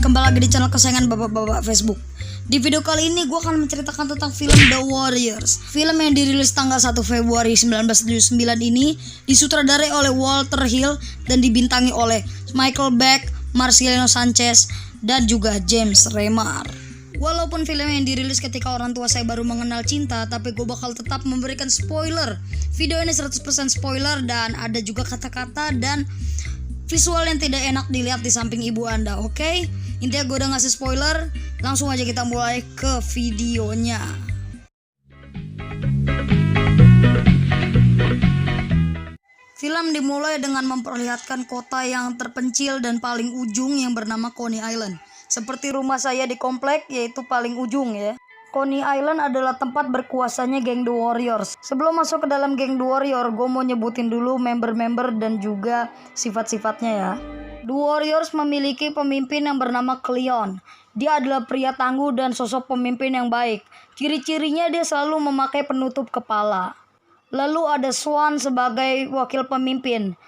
kembali lagi di channel kesayangan bapak-bapak Facebook. Di video kali ini gue akan menceritakan tentang film The Warriors. Film yang dirilis tanggal 1 Februari 1979 ini disutradarai oleh Walter Hill dan dibintangi oleh Michael Beck, Marcelino Sanchez, dan juga James Remar. Walaupun film yang dirilis ketika orang tua saya baru mengenal cinta, tapi gue bakal tetap memberikan spoiler. Video ini 100% spoiler dan ada juga kata-kata dan visual yang tidak enak dilihat di samping ibu anda, oke? Intinya gue udah ngasih spoiler, langsung aja kita mulai ke videonya. Film dimulai dengan memperlihatkan kota yang terpencil dan paling ujung yang bernama Coney Island. Seperti rumah saya di komplek, yaitu paling ujung ya. Coney Island adalah tempat berkuasanya geng The Warriors. Sebelum masuk ke dalam geng The Warrior, gue mau nyebutin dulu member-member dan juga sifat-sifatnya ya. The Warriors memiliki pemimpin yang bernama Cleon. Dia adalah pria tangguh dan sosok pemimpin yang baik. Ciri-cirinya dia selalu memakai penutup kepala. Lalu ada Swan sebagai wakil pemimpin.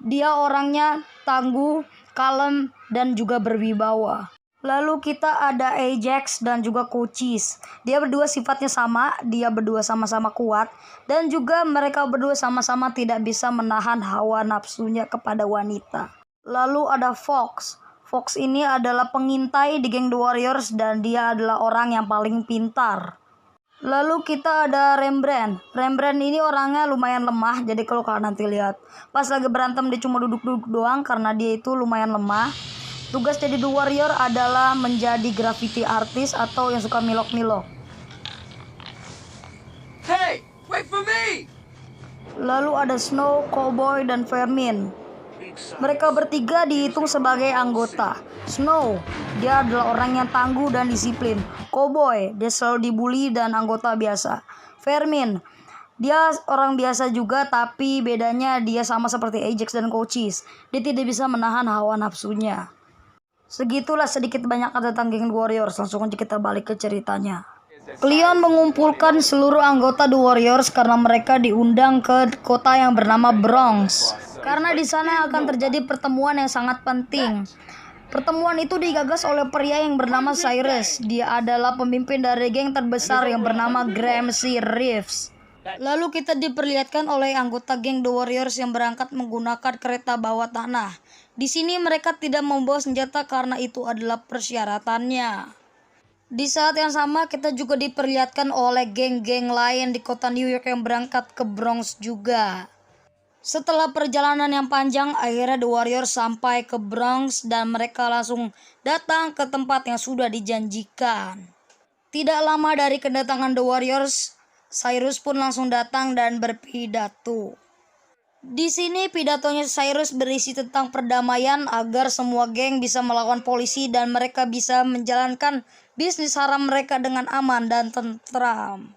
Dia orangnya tangguh, kalem, dan juga berwibawa. Lalu kita ada Ajax dan juga Cochise. Dia berdua sifatnya sama, dia berdua sama-sama kuat, dan juga mereka berdua sama-sama tidak bisa menahan hawa nafsunya kepada wanita. Lalu ada Fox. Fox ini adalah pengintai di geng The Warriors dan dia adalah orang yang paling pintar. Lalu kita ada Rembrandt. Rembrandt ini orangnya lumayan lemah, jadi kalau kalian nanti lihat pas lagi berantem dia cuma duduk-duduk doang karena dia itu lumayan lemah. Tugas jadi The Warrior adalah menjadi graffiti artist atau yang suka milok-milok. Hey, wait for me! Lalu ada Snow, Cowboy, dan Vermin. Mereka bertiga dihitung sebagai anggota. Snow, dia adalah orang yang tangguh dan disiplin. Cowboy, dia selalu dibully dan anggota biasa. Vermin, dia orang biasa juga tapi bedanya dia sama seperti Ajax dan Cochise. Dia tidak bisa menahan hawa nafsunya. Segitulah sedikit banyak tentang geng The Warriors. Langsung aja kita balik ke ceritanya. Cleon mengumpulkan seluruh anggota The Warriors karena mereka diundang ke kota yang bernama Bronx. Karena di sana akan terjadi pertemuan yang sangat penting. Pertemuan itu digagas oleh pria yang bernama Cyrus. Dia adalah pemimpin dari geng terbesar yang bernama Gramercy Reeves. Lalu kita diperlihatkan oleh anggota geng The Warriors yang berangkat menggunakan kereta bawah tanah. Di sini mereka tidak membawa senjata karena itu adalah persyaratannya. Di saat yang sama kita juga diperlihatkan oleh geng-geng lain di kota New York yang berangkat ke Bronx juga. Setelah perjalanan yang panjang, akhirnya The Warriors sampai ke Bronx dan mereka langsung datang ke tempat yang sudah dijanjikan. Tidak lama dari kedatangan The Warriors, Cyrus pun langsung datang dan berpidato. Di sini pidatonya Cyrus berisi tentang perdamaian agar semua geng bisa melawan polisi dan mereka bisa menjalankan bisnis haram mereka dengan aman dan tentram.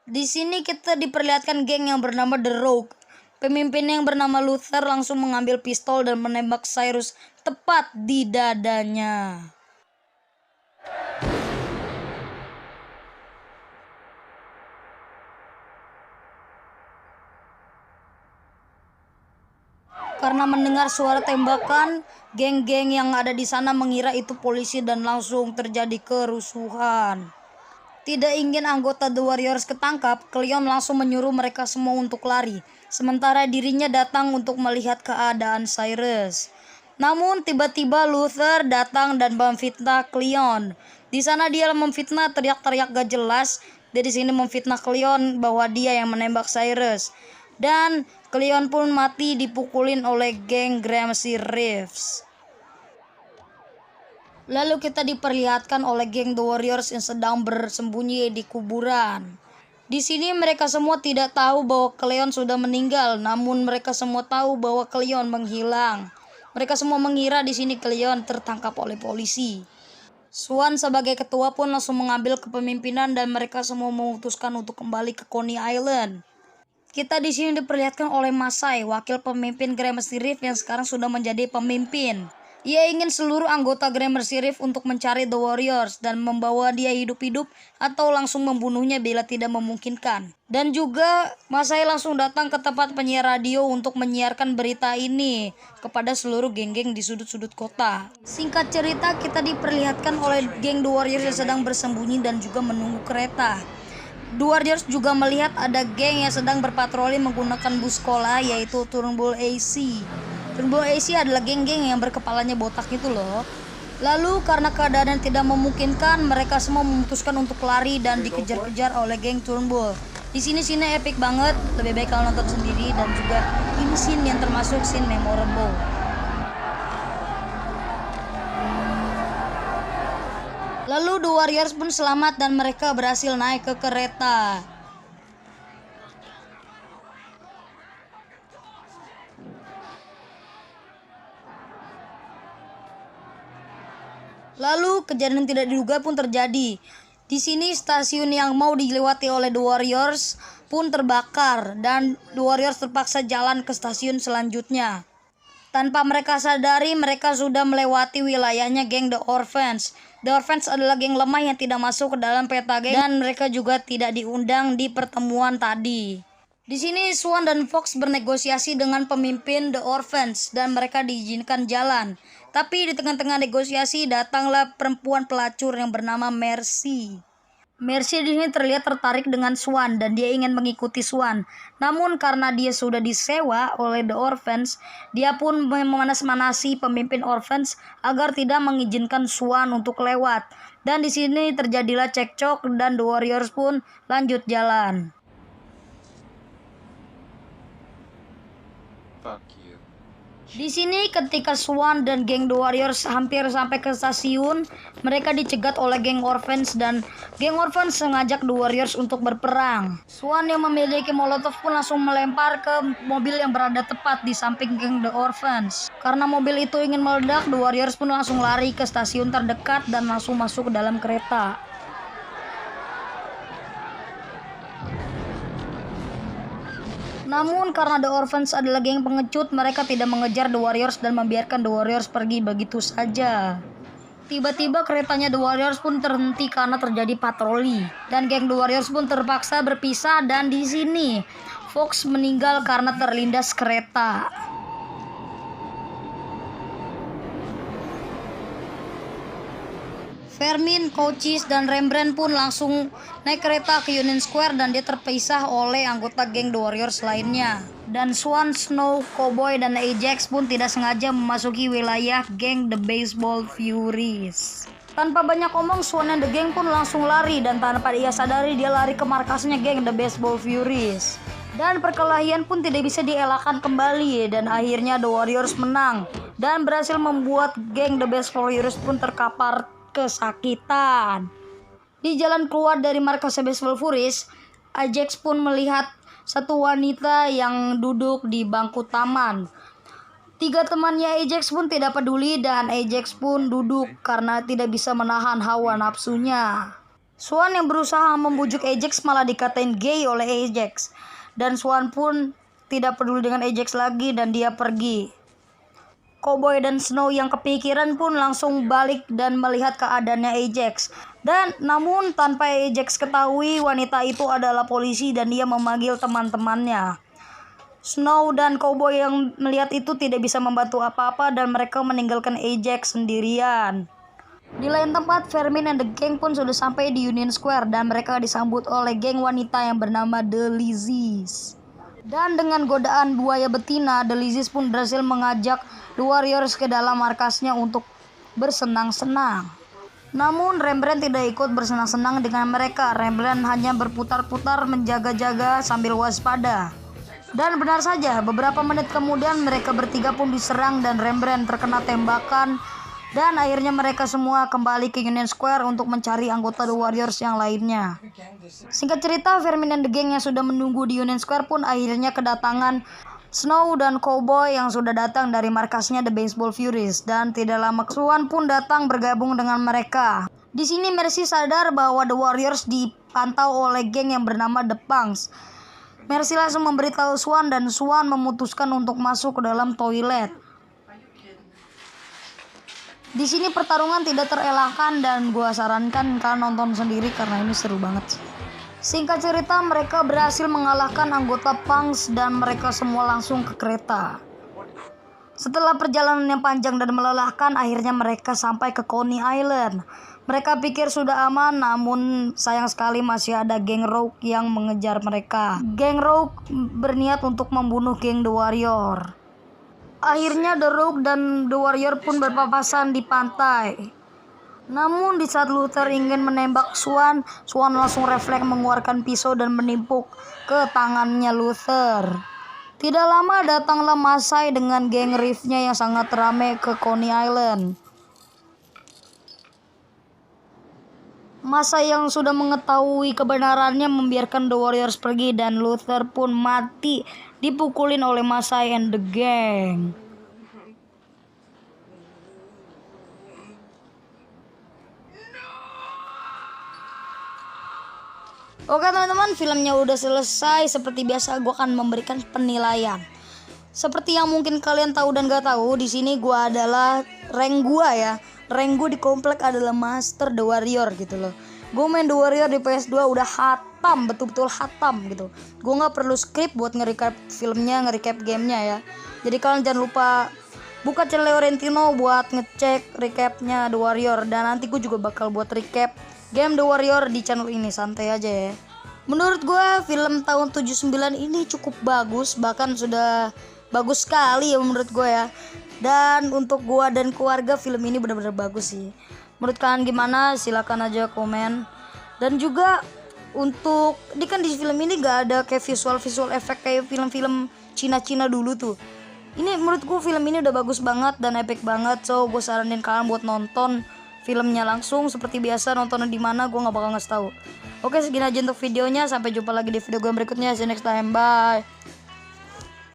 Di sini kita diperlihatkan geng yang bernama The Rogue. Pemimpin yang bernama Luther langsung mengambil pistol dan menembak Cyrus tepat di dadanya. Karena mendengar suara tembakan, geng-geng yang ada di sana mengira itu polisi dan langsung terjadi kerusuhan. Tidak ingin anggota The Warriors ketangkap, Cleon langsung menyuruh mereka semua untuk lari. Sementara dirinya datang untuk melihat keadaan Cyrus. Namun tiba-tiba Luther datang dan memfitnah Cleon. Di sana dia memfitnah teriak-teriak gak jelas. Dia di sini memfitnah Cleon bahwa dia yang menembak Cyrus. Dan Cleon pun mati dipukulin oleh geng Gramercy Reeves. Lalu kita diperlihatkan oleh geng The Warriors yang sedang bersembunyi di kuburan. Di sini mereka semua tidak tahu bahwa Cleon sudah meninggal, namun mereka semua tahu bahwa Cleon menghilang. Mereka semua mengira di sini Cleon tertangkap oleh polisi. Swan sebagai ketua pun langsung mengambil kepemimpinan dan mereka semua memutuskan untuk kembali ke Coney Island. Kita di sini diperlihatkan oleh Masai, wakil pemimpin Gramercy Reeves yang sekarang sudah menjadi pemimpin. Ia ingin seluruh anggota Gramercy Reef untuk mencari The Warriors dan membawa dia hidup-hidup atau langsung membunuhnya bila tidak memungkinkan. Dan juga Masai langsung datang ke tempat penyiar radio untuk menyiarkan berita ini kepada seluruh geng-geng di sudut-sudut kota. Singkat cerita, kita diperlihatkan oleh geng The Warriors yang sedang bersembunyi dan juga menunggu kereta. The Warriors juga melihat ada geng yang sedang berpatroli menggunakan bus sekolah, yaitu Turnbull AC. Turnbull AC adalah geng-geng yang berkepalanya botak itu loh. Lalu karena keadaan yang tidak memungkinkan, mereka semua memutuskan untuk lari dan dikejar-kejar oleh geng Turnbull. Di sini scene epic banget, lebih baik kalau nonton sendiri, dan juga ini scene yang termasuk scene memorable. Lalu The Warriors pun selamat dan mereka berhasil naik ke kereta. Lalu kejadian tidak diduga pun terjadi. Di sini stasiun yang mau dilewati oleh The Warriors pun terbakar dan The Warriors terpaksa jalan ke stasiun selanjutnya. Tanpa mereka sadari, mereka sudah melewati wilayahnya geng The Orphans. The Orphans adalah geng lemah yang tidak masuk ke dalam peta geng dan mereka juga tidak diundang di pertemuan tadi. Di sini Swan dan Fox bernegosiasi dengan pemimpin The Orphans dan mereka diizinkan jalan. Tapi di tengah-tengah negosiasi datanglah perempuan pelacur yang bernama Mercy. Mercy di sini terlihat tertarik dengan Swan dan dia ingin mengikuti Swan. Namun karena dia sudah disewa oleh The Orphans, dia pun memanas-manasi pemimpin Orphans agar tidak mengizinkan Swan untuk lewat. Dan di sini terjadilah cekcok dan The Warriors pun lanjut jalan. Fuck you. Di sini ketika Swan dan geng The Warriors hampir sampai ke stasiun, mereka dicegat oleh geng Orphans dan geng Orphans mengajak The Warriors untuk berperang. Swan yang memiliki Molotov pun langsung melempar ke mobil yang berada tepat di samping geng The Orphans. Karena mobil itu ingin meledak, The Warriors pun langsung lari ke stasiun terdekat dan langsung masuk ke dalam kereta. Namun karena The Orphans adalah geng pengecut, mereka tidak mengejar The Warriors dan membiarkan The Warriors pergi begitu saja. Tiba-tiba keretanya The Warriors pun terhenti karena terjadi patroli dan geng The Warriors pun terpaksa berpisah dan di sini Fox meninggal karena terlindas kereta. Fermin, Cochise, dan Rembrandt pun langsung naik kereta ke Union Square dan dia terpisah oleh anggota geng The Warriors lainnya. Dan Swan, Snow, Cowboy, dan Ajax pun tidak sengaja memasuki wilayah geng The Baseball Furies. Tanpa banyak omong, Swan dan The Gang pun langsung lari dan tanpa ia sadari dia lari ke markasnya geng The Baseball Furies. Dan perkelahian pun tidak bisa dielakkan kembali dan akhirnya The Warriors menang dan berhasil membuat geng The Baseball Furies pun terkapar kesakitan. Di jalan keluar dari markas Baseball Furies, Ajax pun melihat satu wanita yang duduk di bangku taman. Tiga temannya Ajax pun tidak peduli dan Ajax pun duduk karena tidak bisa menahan hawa nafsunya. Swan yang berusaha membujuk Ajax malah dikatain gay oleh Ajax. Dan Swan pun tidak peduli dengan Ajax lagi dan dia pergi. Cowboy dan Snow yang kepikiran pun langsung balik dan melihat keadaannya Ajax. Dan namun tanpa Ajax ketahui wanita itu adalah polisi dan dia memanggil teman-temannya. Snow dan Cowboy yang melihat itu tidak bisa membantu apa-apa dan mereka meninggalkan Ajax sendirian. Di lain tempat, Fermin dan The Gang pun sudah sampai di Union Square dan mereka disambut oleh geng wanita yang bernama The Lizzies. Dan dengan godaan buaya betina, The Lizzies pun berhasil mengajak The Warriors ke dalam markasnya untuk bersenang-senang. Namun Rembrandt tidak ikut bersenang-senang dengan mereka. Rembrandt hanya berputar-putar menjaga-jaga sambil waspada. Dan benar saja, beberapa menit kemudian mereka bertiga pun diserang dan Rembrandt terkena tembakan. Dan akhirnya mereka semua kembali ke Union Square untuk mencari anggota The Warriors yang lainnya. Singkat cerita, Fermin dan The Gang yang sudah menunggu di Union Square pun akhirnya kedatangan Snow dan Cowboy yang sudah datang dari markasnya The Baseball Furies. Dan tidak lama Swan pun datang bergabung dengan mereka. Di sini Mercy sadar bahwa The Warriors dipantau oleh geng yang bernama The Punks. Mercy langsung memberitahu Swan dan Swan memutuskan untuk masuk ke dalam toilet. Di sini pertarungan tidak terelakkan dan gua sarankan kalian nonton sendiri karena ini seru banget sih. Singkat cerita, mereka berhasil mengalahkan anggota Punks dan mereka semua langsung ke kereta. Setelah perjalanan yang panjang dan melelahkan, akhirnya mereka sampai ke Coney Island. Mereka pikir sudah aman, namun sayang sekali masih ada geng Rogue yang mengejar mereka. Geng Rogue berniat untuk membunuh geng The Warrior. Akhirnya The Rogue dan The Warrior pun berpapasan di pantai. Namun di saat Luther ingin menembak Swan, Swan langsung refleks mengeluarkan pisau dan menimpuk ke tangannya Luther. Tidak lama datanglah Masai dengan geng Reef-nya yang sangat ramai ke Coney Island. Masai yang sudah mengetahui kebenarannya membiarkan The Warriors pergi dan Luther pun mati dipukulin oleh Masai and the gang. Oke teman-teman, filmnya udah selesai. Seperti biasa gue akan memberikan penilaian. Seperti yang mungkin kalian tahu dan gak tahu, di sini gue adalah rank gue ya. Rank gue di komplek adalah Master The Warrior gitu loh. Gue main The Warrior di PS2 udah hatam, betul-betul hatam gitu. Gue gak perlu script buat nge-recap filmnya, nge-recap gamenya ya. Jadi kalian jangan lupa buka channel Laurentino buat ngecek recapnya The Warrior. Dan nanti gue juga bakal buat recap game The Warrior di channel ini, santai aja ya. Menurut gue film tahun 79 ini cukup bagus, bahkan sudah bagus sekali ya menurut gue ya. Dan untuk gue dan keluarga film ini benar-benar bagus sih. Menurut kalian gimana? Silakan aja komen. Dan juga untuk di film ini gak ada kayak visual effect kayak film-film Cina-Cina dulu tuh. Ini menurut gue film ini udah bagus banget dan epic banget. So gue saranin kalian buat nonton filmnya langsung. Seperti biasa, nontonnya di mana gue nggak bakal ngasih tahu. Oke, segini aja untuk videonya. Sampai jumpa lagi di video gue berikutnya. See you next time. Bye.